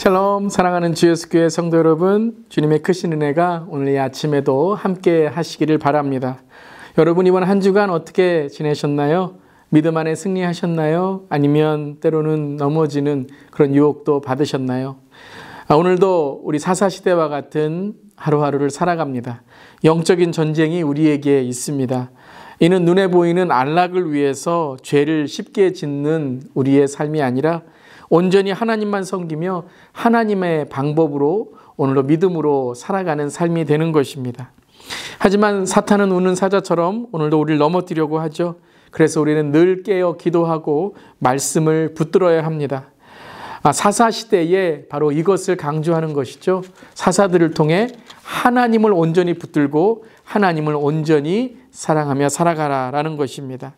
샬롬, 사랑하는 주 예수 교회 성도 여러분, 주님의 크신 은혜가 오늘 이 아침에도 함께 하시기를 바랍니다. 여러분, 이번 한 주간 어떻게 지내셨나요? 믿음 안에 승리하셨나요? 아니면 때로는 넘어지는 그런 유혹도 받으셨나요? 오늘도 우리 사사시대와 같은 하루하루를 살아갑니다. 영적인 전쟁이 우리에게 있습니다. 이는 눈에 보이는 안락을 위해서 죄를 쉽게 짓는 우리의 삶이 아니라 온전히 하나님만 섬기며 하나님의 방법으로 오늘도 믿음으로 살아가는 삶이 되는 것입니다. 하지만 사탄은 우는 사자처럼 오늘도 우리를 넘어뜨리려고 하죠. 그래서 우리는 늘 깨어 기도하고 말씀을 붙들어야 합니다. 사사시대에 바로 이것을 강조하는 것이죠. 사사들을 통해 하나님을 온전히 붙들고 하나님을 온전히 사랑하며 살아가라라는 것입니다.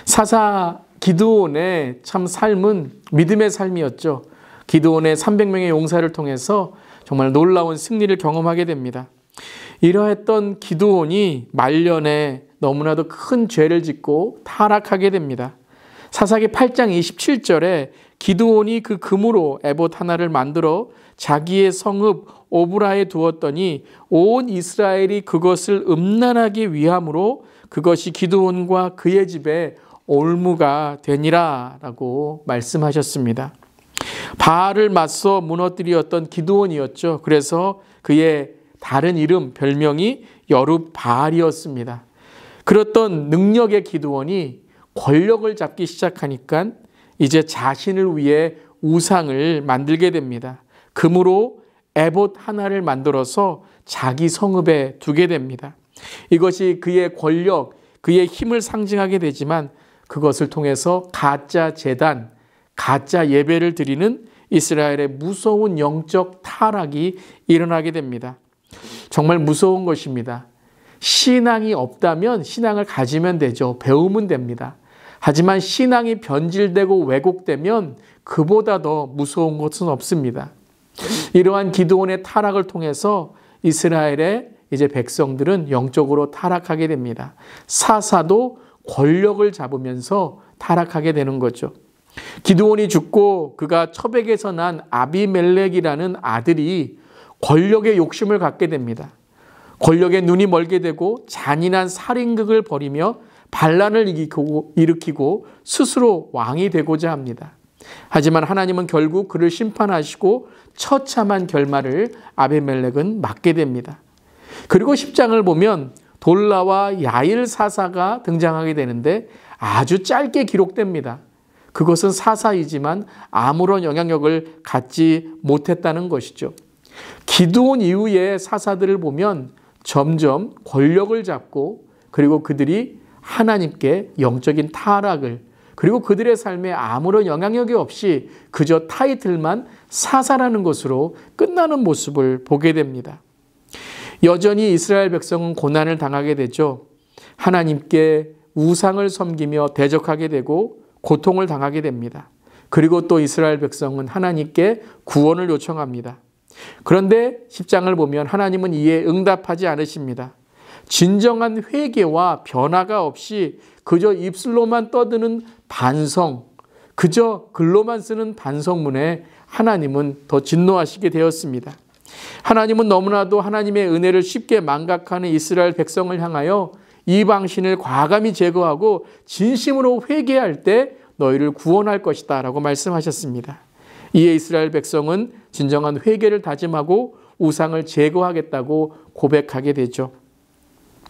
사사 기드온의 참 삶은 믿음의 삶이었죠. 기드온의 300명의 용사를 통해서 정말 놀라운 승리를 경험하게 됩니다. 이러했던 기드온이 말년에 너무나도 큰 죄를 짓고 타락하게 됩니다. 사사기 8장 27절에 기드온이 그 금으로 에봇 하나를 만들어 자기의 성읍 오브라에 두었더니 온 이스라엘이 그것을 음란하게 위함으로 그것이 기드온과 그의 집에 올무가 되니라 라고 말씀하셨습니다. 바알을 맞서 무너뜨렸던 기드온이었죠. 그래서 그의 다른 이름, 별명이 여룹바알이었습니다. 그랬던 능력의 기드온이 권력을 잡기 시작하니까 이제 자신을 위해 우상을 만들게 됩니다. 금으로 에봇 하나를 만들어서 자기 성읍에 두게 됩니다. 이것이 그의 권력, 그의 힘을 상징하게 되지만 그것을 통해서 가짜 제단, 가짜 예배를 드리는 이스라엘의 무서운 영적 타락이 일어나게 됩니다. 정말 무서운 것입니다. 신앙이 없다면 신앙을 가지면 되죠. 배우면 됩니다. 하지만 신앙이 변질되고 왜곡되면 그보다 더 무서운 것은 없습니다. 이러한 기드온의 타락을 통해서 이스라엘의 이제 백성들은 영적으로 타락하게 됩니다. 사사도 권력을 잡으면서 타락하게 되는 거죠. 기드온이 죽고 그가 처백에서 난 아비멜렉이라는 아들이 권력의 욕심을 갖게 됩니다. 권력에 눈이 멀게 되고 잔인한 살인극을 벌이며 반란을 일으키고 스스로 왕이 되고자 합니다. 하지만 하나님은 결국 그를 심판하시고 처참한 결말을 아비멜렉은 맞게 됩니다. 그리고 10장을 보면 돌라와 야일 사사가 등장하게 되는데 아주 짧게 기록됩니다. 그것은 사사이지만 아무런 영향력을 갖지 못했다는 것이죠. 기드온 이후의 사사들을 보면 점점 권력을 잡고 그리고 그들이 하나님께 영적인 타락을 그리고 그들의 삶에 아무런 영향력이 없이 그저 타이틀만 사사라는 것으로 끝나는 모습을 보게 됩니다. 여전히 이스라엘 백성은 고난을 당하게 되죠. 하나님께 우상을 섬기며 대적하게 되고 고통을 당하게 됩니다. 그리고 또 이스라엘 백성은 하나님께 구원을 요청합니다. 그런데 10장을 보면 하나님은 이에 응답하지 않으십니다. 진정한 회개와 변화가 없이 그저 입술로만 떠드는 반성, 그저 글로만 쓰는 반성문에 하나님은 더 진노하시게 되었습니다. 하나님은 너무나도 하나님의 은혜를 쉽게 망각하는 이스라엘 백성을 향하여 이방신을 과감히 제거하고 진심으로 회개할 때 너희를 구원할 것이다 라고 말씀하셨습니다. 이에 이스라엘 백성은 진정한 회개를 다짐하고 우상을 제거하겠다고 고백하게 되죠.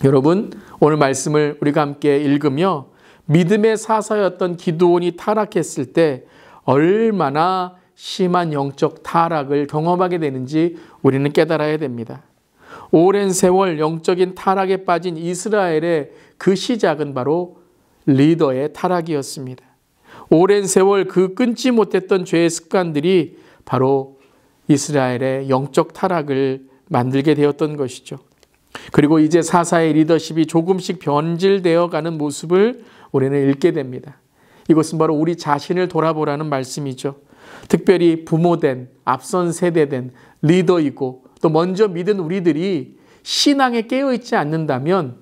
여러분, 오늘 말씀을 우리가 함께 읽으며 믿음의 사사였던 기드온이 타락했을 때 얼마나 심한 영적 타락을 경험하게 되는지 우리는 깨달아야 됩니다. 오랜 세월 영적인 타락에 빠진 이스라엘의 그 시작은 바로 리더의 타락이었습니다. 오랜 세월 그 끊지 못했던 죄의 습관들이 바로 이스라엘의 영적 타락을 만들게 되었던 것이죠. 그리고 이제 사사의 리더십이 조금씩 변질되어 가는 모습을 우리는 읽게 됩니다. 이것은 바로 우리 자신을 돌아보라는 말씀이죠. 특별히 부모된, 앞선 세대된 리더이고 또 먼저 믿은 우리들이 신앙에 깨어있지 않는다면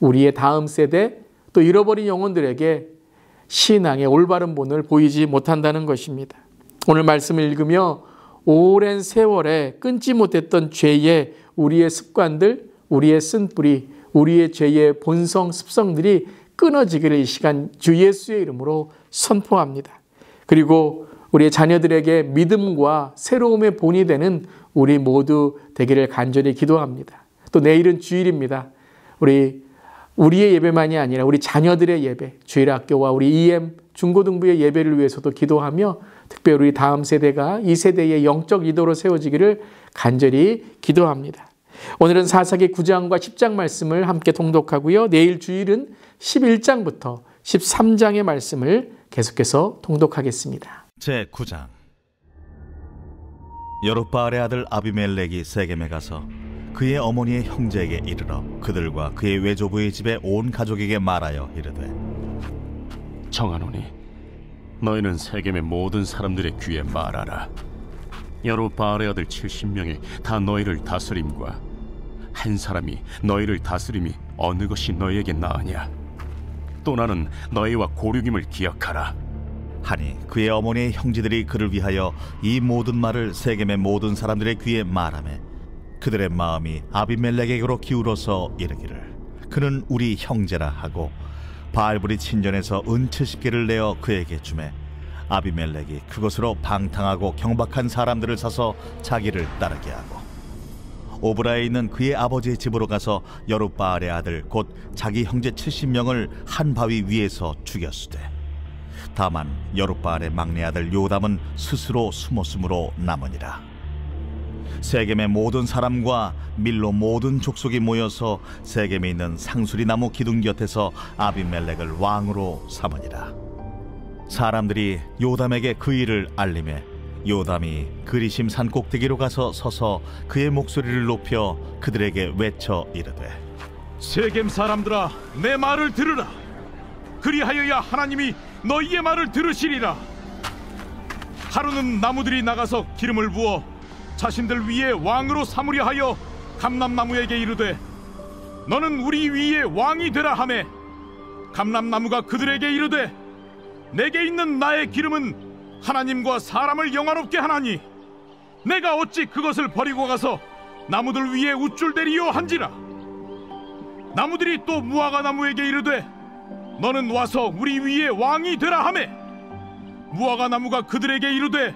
우리의 다음 세대 또 잃어버린 영혼들에게 신앙의 올바른 본을 보이지 못한다는 것입니다. 오늘 말씀을 읽으며 오랜 세월에 끊지 못했던 죄의 우리의 습관들, 우리의 쓴뿌리, 우리의 죄의 본성, 습성들이 끊어지기를 이 시간 주 예수의 이름으로 선포합니다. 그리고 우리의 자녀들에게 믿음과 새로움의 본이 되는 우리 모두 되기를 간절히 기도합니다. 또 내일은 주일입니다. 우리의 예배만이 아니라 우리 자녀들의 예배, 주일학교와 우리 EM 중고등부의 예배를 위해서도 기도하며 특별히 우리 다음 세대가 이 세대의 영적 리더로 세워지기를 간절히 기도합니다. 오늘은 사사기 9장과 10장 말씀을 함께 통독하고요. 내일 주일은 11장부터 13장의 말씀을 계속해서 통독하겠습니다. 제9장. 여룻바알의 아들 아비멜렉이 세겜에 가서 그의 어머니의 형제에게 이르러 그들과 그의 외조부의 집에 온 가족에게 말하여 이르되, 청하노니 너희는 세겜의 모든 사람들의 귀에 말하라. 여룻바알의 아들 70명이 다 너희를 다스림과 한 사람이 너희를 다스림이 어느 것이 너희에게 나으냐? 또 나는 너희와 고륙임을 기억하라. 하니 그의 어머니의 형제들이 그를 위하여 이 모든 말을 세겜의 모든 사람들의 귀에 말하매 그들의 마음이 아비멜렉에게로 기울어서 이르기를 그는 우리 형제라 하고 바알불이 친전에서 은 70개를 내어 그에게 주매 아비멜렉이 그것으로 방탕하고 경박한 사람들을 사서 자기를 따르게 하고 오브라에 있는 그의 아버지의 집으로 가서 여룻바알의 아들 곧 자기 형제 70명을 한 바위 위에서 죽였으되 다만 여룻바알의 막내 아들 요담은 스스로 숨었으므로 남으니라. 세겜의 모든 사람과 밀로 모든 족속이 모여서 세겜에 있는 상수리 나무 기둥 곁에서 아비멜렉을 왕으로 삼으니라. 사람들이 요담에게 그 일을 알림해 요담이 그리심 산 꼭대기로 가서 서서 그의 목소리를 높여 그들에게 외쳐 이르되, 세겜 사람들아, 내 말을 들으라. 그리하여야 하나님이 너희의 말을 들으시리라. 하루는 나무들이 나가서 기름을 부어 자신들 위에 왕으로 삼으려 하여 감람나무에게 이르되, 너는 우리 위에 왕이 되라 하매 감람나무가 그들에게 이르되, 내게 있는 나의 기름은 하나님과 사람을 영화롭게 하나니 내가 어찌 그것을 버리고 가서 나무들 위에 우쭐대리요 한지라. 나무들이 또 무화과 나무에게 이르되, 너는 와서 우리 위에 왕이 되라 하매 무화과 나무가 그들에게 이르되,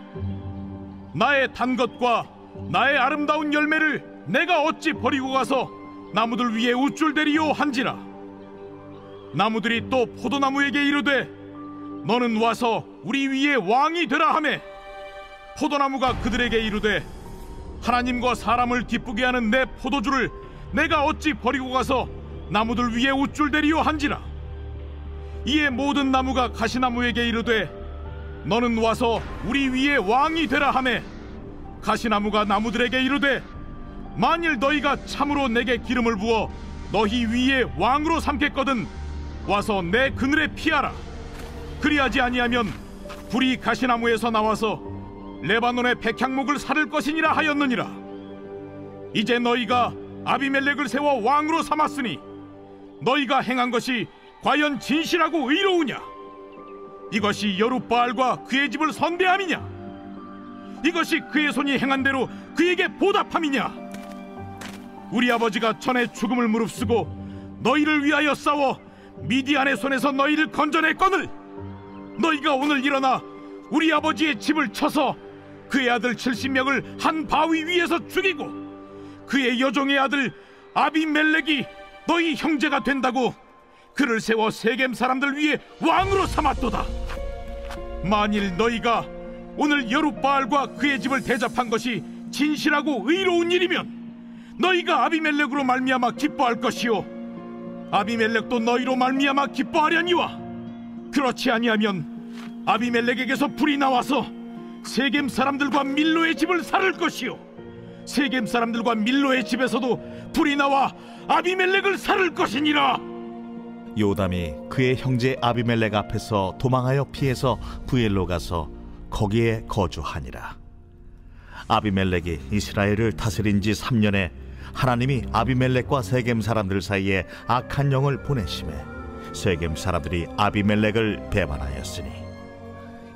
나의 단 것과 나의 아름다운 열매를 내가 어찌 버리고 가서 나무들 위에 우쭐대리요 한지라. 나무들이 또 포도나무에게 이르되, 너는 와서 우리 위에 왕이 되라 하매 포도나무가 그들에게 이르되, 하나님과 사람을 기쁘게 하는 내 포도주를 내가 어찌 버리고 가서 나무들 위에 우쭐대리요 한지라. 이에 모든 나무가 가시나무에게 이르되, 너는 와서 우리 위에 왕이 되라 하매 가시나무가 나무들에게 이르되, 만일 너희가 참으로 내게 기름을 부어 너희 위에 왕으로 삼겠거든 와서 내 그늘에 피하라. 그리하지 아니하면 불이 가시나무에서 나와서 레바논의 백향목을 사를 것이니라 하였느니라. 이제 너희가 아비멜렉을 세워 왕으로 삼았으니 너희가 행한 것이 과연 진실하고 의로우냐? 이것이 여룻바알과 그의 집을 선대함이냐? 이것이 그의 손이 행한 대로 그에게 보답함이냐? 우리 아버지가 전에 죽음을 무릅쓰고 너희를 위하여 싸워 미디안의 손에서 너희를 건져냈거늘 너희가 오늘 일어나 우리 아버지의 집을 쳐서 그의 아들 70명을 한 바위 위에서 죽이고 그의 여종의 아들 아비멜렉이 너희 형제가 된다고 그를 세워 세겜 사람들 위에 왕으로 삼았도다. 만일 너희가 오늘 여룻바알과 그의 집을 대접한 것이 진실하고 의로운 일이면 너희가 아비멜렉으로 말미암아 기뻐할 것이요 아비멜렉도 너희로 말미암아 기뻐하려니와 그렇지 아니하면 아비멜렉에게서 불이 나와서 세겜 사람들과 밀로의 집을 살을 것이요 세겜 사람들과 밀로의 집에서도 불이 나와 아비멜렉을 살을 것이니라. 요담이 그의 형제 아비멜렉 앞에서 도망하여 피해서 부엘로 가서 거기에 거주하니라. 아비멜렉이 이스라엘을 다스린 지 3년에 하나님이 아비멜렉과 세겜 사람들 사이에 악한 영을 보내심에 세겜 사람들이 아비멜렉을 배반하였으니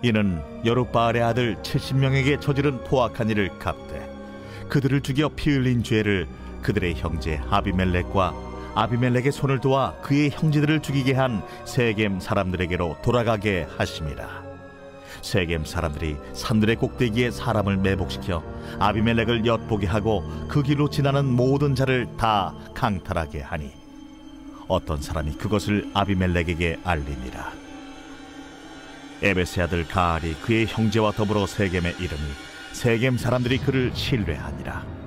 이는 여룻바알의 아들 70명에게 저지른 포악한 일을 갚되 그들을 죽여 피 흘린 죄를 그들의 형제 아비멜렉과 아비멜렉의 손을 도와 그의 형제들을 죽이게 한 세겜 사람들에게로 돌아가게 하심이라. 세겜 사람들이 산들의 꼭대기에 사람을 매복시켜 아비멜렉을 엿보게 하고 그 길로 지나는 모든 자를 다 강탈하게 하니 어떤 사람이 그것을 아비멜렉에게 알리니라. 에베스의 아들 가알이 그의 형제와 더불어 세겜에 이르니 세겜 사람들이 그를 신뢰하니라.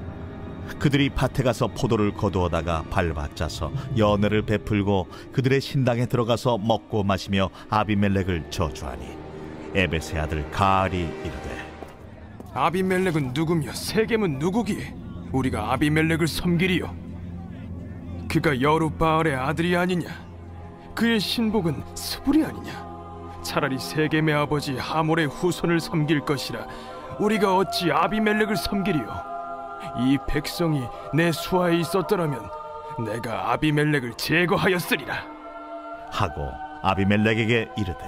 그들이 밭에 가서 포도를 거두어다가 밟아짜서 연회를 베풀고 그들의 신당에 들어가서 먹고 마시며 아비멜렉을 저주하니 에베스의 아들 가알이 이르되 아비멜렉은 누구며 세겜은 누구기에 우리가 아비멜렉을 섬기리요? 그가 여룻바알의 아들이 아니냐? 그의 신복은 스불이 아니냐? 차라리 세겜의 아버지 하몰의 후손을 섬길 것이라 우리가 어찌 아비멜렉을 섬기리요? 이 백성이 내 수하에 있었더라면 내가 아비멜렉을 제거하였으리라 하고 아비멜렉에게 이르되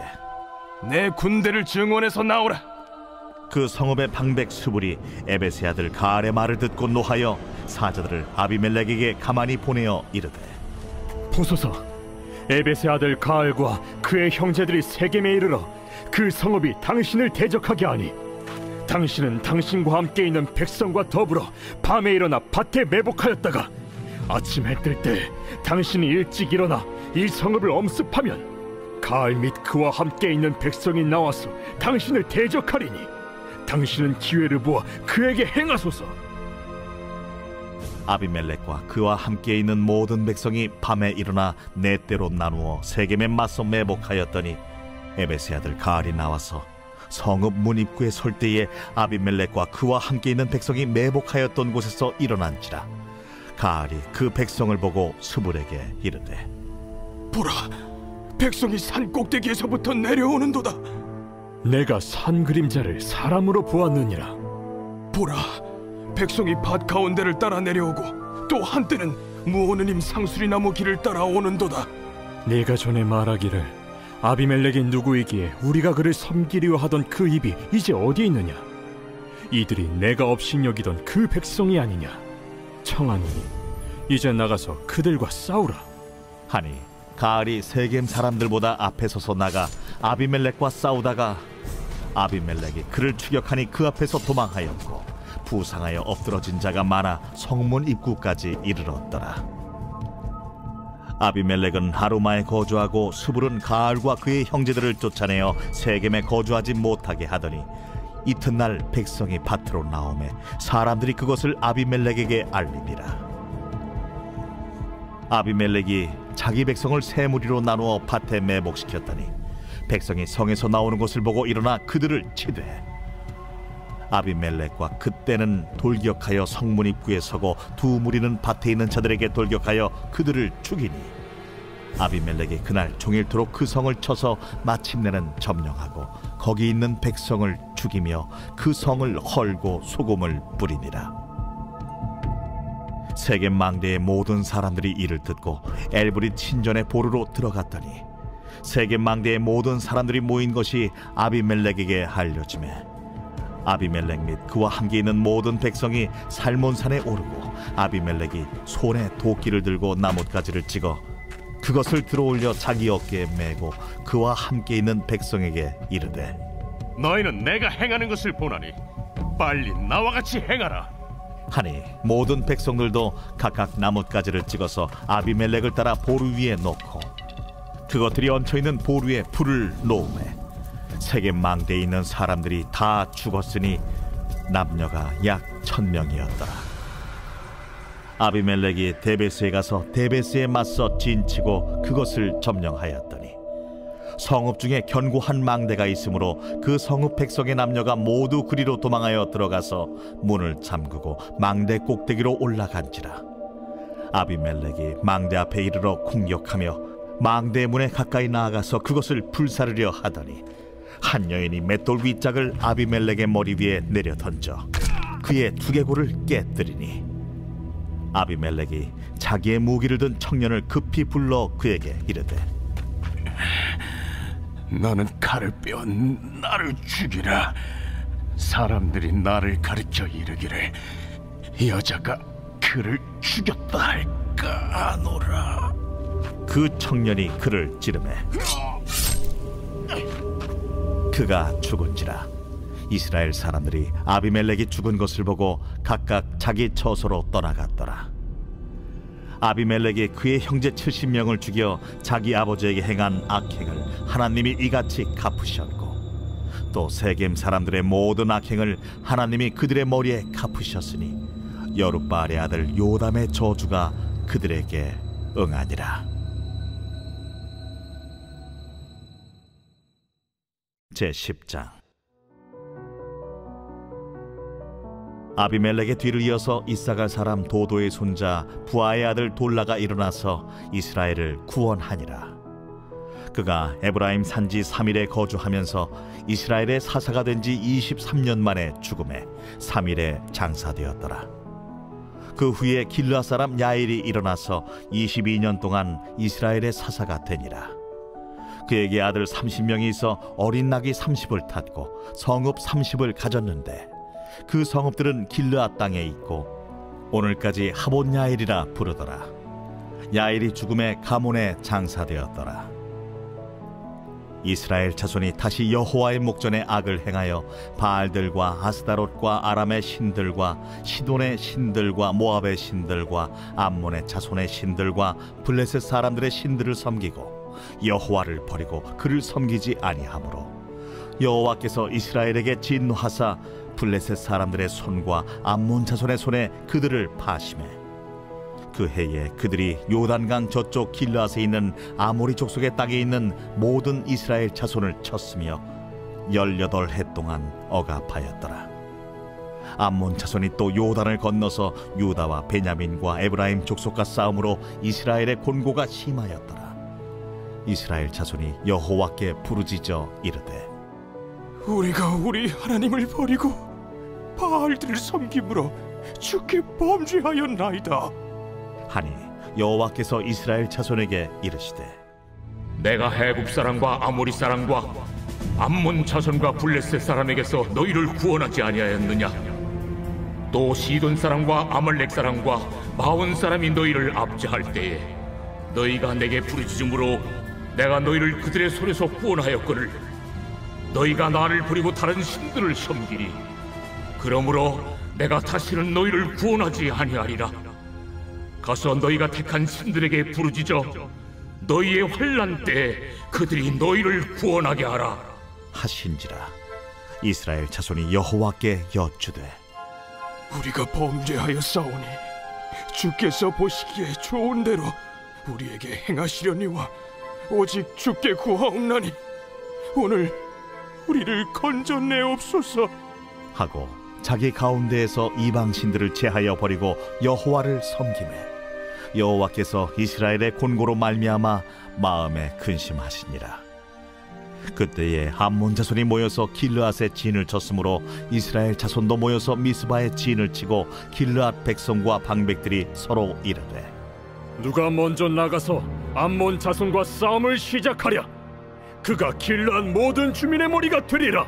내 군대를 증원해서 나오라. 그 성읍의 방백 수불이 에베스의 아들 가알의 말을 듣고 노하여 사자들을 아비멜렉에게 가만히 보내어 이르되 보소서, 에베스의 아들 가알과 그의 형제들이 세겜에 이르러 그 성읍이 당신을 대적하게 하니 당신은 당신과 함께 있는 백성과 더불어 밤에 일어나 밭에 매복하였다가 아침 해 뜰 때 당신이 일찍 일어나 이 성읍을 엄습하면 가알 및 그와 함께 있는 백성이 나와서 당신을 대적하리니 당신은 기회를 보아 그에게 행하소서. 아비멜렉과 그와 함께 있는 모든 백성이 밤에 일어나 네 때로 나누어 세겜에 맞서 매복하였더니 에베스의 아들 가알이 나와서 성읍 문 입구에 설 때에 아비멜렉과 그와 함께 있는 백성이 매복하였던 곳에서 일어난지라. 가알이 그 백성을 보고 스불에게 이르되 보라, 백성이 산 꼭대기에서부터 내려오는도다. 내가 산 그림자를 사람으로 보았느니라. 보라, 백성이 밭 가운데를 따라 내려오고 또 한때는 무오느님 상수리나무 길을 따라 오는도다. 네가 전에 말하기를 아비멜렉이 누구이기에 우리가 그를 섬기려 하던 그 입이 이제 어디 있느냐? 이들이 내가 업신여기던 그 백성이 아니냐? 청하노니 이제 나가서 그들과 싸우라. 하니 가알이 세겜 사람들보다 앞에 서서 나가 아비멜렉과 싸우다가 아비멜렉이 그를 추격하니 그 앞에서 도망하였고 부상하여 엎드러진 자가 많아 성문 입구까지 이르렀더라. 아비멜렉은 하루마에 거주하고 스불은 가알과 그의 형제들을 쫓아내어 세겜에 거주하지 못하게 하더니 이튿날 백성이 밭으로 나오매 사람들이 그것을 아비멜렉에게 알리니라. 아비멜렉이 자기 백성을 세 무리로 나누어 밭에 매복시켰더니 백성이 성에서 나오는 것을 보고 일어나 그들을 치되 아비멜렉과 그때는 돌격하여 성문 입구에 서고 두 무리는 밭에 있는 자들에게 돌격하여 그들을 죽이니 아비멜렉이 그날 종일토록 그 성을 쳐서 마침내는 점령하고 거기 있는 백성을 죽이며 그 성을 헐고 소금을 뿌리니라. 세겜 망대의 모든 사람들이 이를 듣고 엘브릿 신전의 보루로 들어갔더니 세겜 망대의 모든 사람들이 모인 것이 아비멜렉에게 알려지매 아비멜렉 및 그와 함께 있는 모든 백성이 살몬산에 오르고 아비멜렉이 손에 도끼를 들고 나뭇가지를 찍어 그것을 들어올려 자기 어깨에 메고 그와 함께 있는 백성에게 이르되 너희는 내가 행하는 것을 보나니 빨리 나와 같이 행하라. 하니 모든 백성들도 각각 나뭇가지를 찍어서 아비멜렉을 따라 보루 위에 놓고 그것들이 얹혀있는 보루에 불을 놓으매 세겜 망대에 있는 사람들이 다 죽었으니 남녀가 약 1000명이었더라. 아비멜렉이 데베스에 가서 데베스에 맞서 진치고 그것을 점령하였더니 성읍 중에 견고한 망대가 있으므로 그 성읍 백성의 남녀가 모두 그리로 도망하여 들어가서 문을 잠그고 망대 꼭대기로 올라간지라. 아비멜렉이 망대 앞에 이르러 공격하며 망대 문에 가까이 나아가서 그것을 불사르려 하더니 한 여인이 맷돌 윗짝을 아비멜렉의 머리 위에 내려 던져 그의 두개골을 깨뜨리니 아비멜렉이 자기의 무기를 든 청년을 급히 불러 그에게 이르되 너는 칼을 빼어 나를 죽이라. 사람들이 나를 가리켜 이르기를 여자가 그를 죽였다 할까 하노라. 그 청년이 그를 찌르매 그가 죽은지라. 이스라엘 사람들이 아비멜렉이 죽은 것을 보고 각각 자기 처소로 떠나갔더라. 아비멜렉이 그의 형제 70명을 죽여 자기 아버지에게 행한 악행을 하나님이 이같이 갚으셨고, 또 세겜 사람들의 모든 악행을 하나님이 그들의 머리에 갚으셨으니 여룻바알의 아들 요담의 저주가 그들에게 응하니라. 제10장. 아비멜렉의 뒤를 이어서 이사갈 사람 도도의 손자 부하의 아들 돌라가 일어나서 이스라엘을 구원하니라. 그가 에브라임 산지 3일에 거주하면서 이스라엘의 사사가 된 지 23년 만에 죽음에 3일에 장사되었더라. 그 후에 길르앗 사람 야일이 일어나서 22년 동안 이스라엘의 사사가 되니라. 그에게 아들 30명이 있어 어린 낙이 30을 탔고 성읍 30을 가졌는데, 그 성읍들은 길르앗 땅에 있고 오늘까지 하본 야일이라 부르더라. 야일이 죽음에 가몬에 장사되었더라. 이스라엘 자손이 다시 여호와의 목전에 악을 행하여 바알들과 아스다롯과 아람의 신들과 시돈의 신들과 모압의 신들과 암몬의 자손의 신들과 블레셋 사람들의 신들을 섬기고 여호와를 버리고 그를 섬기지 아니하므로 여호와께서 이스라엘에게 진노하사 블레셋 사람들의 손과 암몬 자손의 손에 그들을 파심해 그 해에 그들이 요단강 저쪽 길르앗에 있는 아모리 족속의 땅에 있는 모든 이스라엘 자손을 쳤으며 18해 동안 억압하였더라. 암몬 자손이 또 요단을 건너서 유다와 베냐민과 에브라임 족속과 싸움으로 이스라엘의 곤고가 심하였더라. 이스라엘 자손이 여호와께 부르짖어 이르되 우리가 우리 하나님을 버리고 바알들을 섬김으로 주께 범죄하였나이다 하니 여호와께서 이스라엘 자손에게 이르시되 내가 해굽 사람과 아모리 사람과 암몬 자손과 블레셋 사람에게서 너희를 구원하지 아니하였느냐? 또 시돈 사람과 아말렉 사람과 마온 사람이 너희를 압제할 때에 너희가 내게 부르짖음으로 내가 너희를 그들의 손에서 구원하였거늘 너희가 나를 버리고 다른 신들을 섬기리. 그러므로 내가 다시는 너희를 구원하지 아니하리라. 가서 너희가 택한 신들에게 부르짖어 너희의 환난 때에 그들이 너희를 구원하게 하라 하신지라. 이스라엘 자손이 여호와께 여쭈되 우리가 범죄하였사오니 주께서 보시기에 좋은 대로 우리에게 행하시려니와 오직 주께 구하옵나니 오늘 우리를 건져내옵소서 하고 자기 가운데에서 이방 신들을 제하여 버리고 여호와를 섬기매 여호와께서 이스라엘의 곤고로 말미암아 마음에 근심하시니라. 그때에 암몬 자손이 모여서 길르앗에 진을 쳤으므로 이스라엘 자손도 모여서 미스바에 진을 치고 길르앗 백성과 방백들이 서로 이르되 누가 먼저 나가서 암몬 자손과 싸움을 시작하랴. 그가 길르앗 모든 주민의 머리가 되리라.